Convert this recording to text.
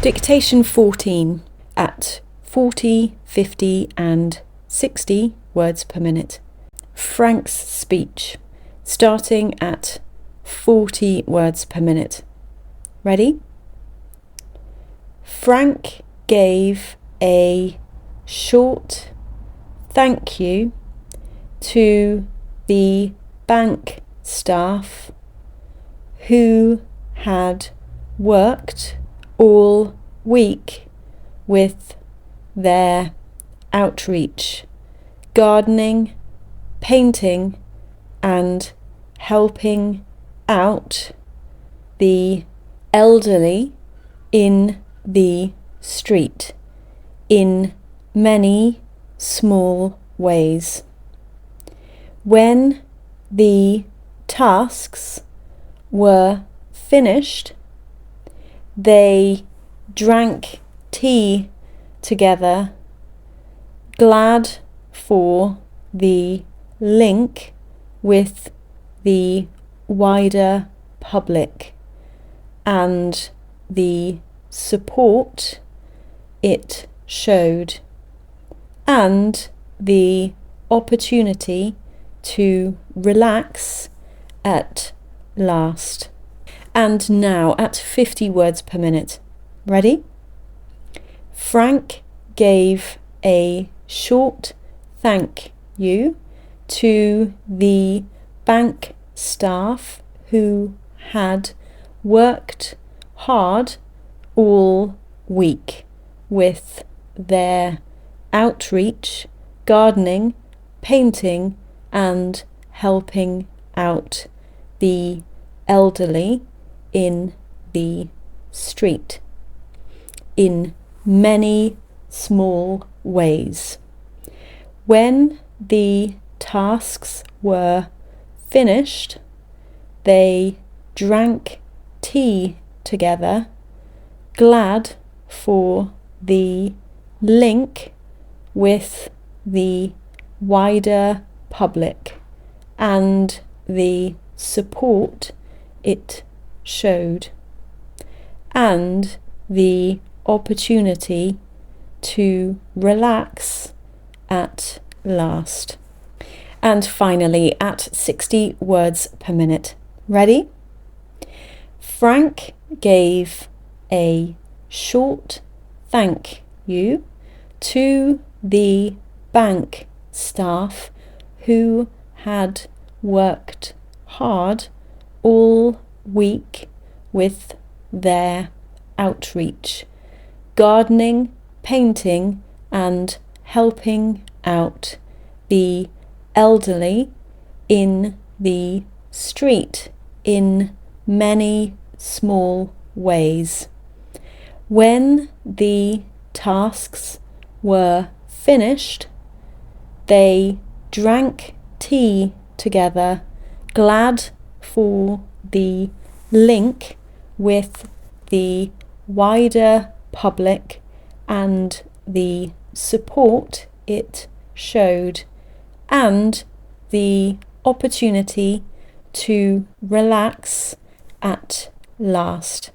Dictation 14 at 40, 50 and 60 words per minute. Frank's speech, starting at 40 words per minute. Ready? Frank gave a short thank you to the bank staff who had worked all week with their outreach, gardening, painting and helping out the elderly in the street in many small ways. When the tasks were finished, they drank tea together, glad for the link with the wider public and the support it showed, and the opportunity to relax at last. And now at 50 words per minute. Ready? Frank gave a short thank you to the bank staff who had worked hard all week with their outreach, gardening, painting and helping out the elderly in the street in many small ways. When the tasks were finished, they drank tea together, glad for the link with the wider public and the support it showed, and the opportunity to relax at last. And finally at 60 words per minute. Ready? Frank gave a short thank you to the bank staff who had worked hard all week with their outreach, gardening, painting and helping out the elderly in the street in many small ways. When the tasks were finished, they drank tea together, glad for the link with the wider public and the support it showed, and the opportunity to relax at last.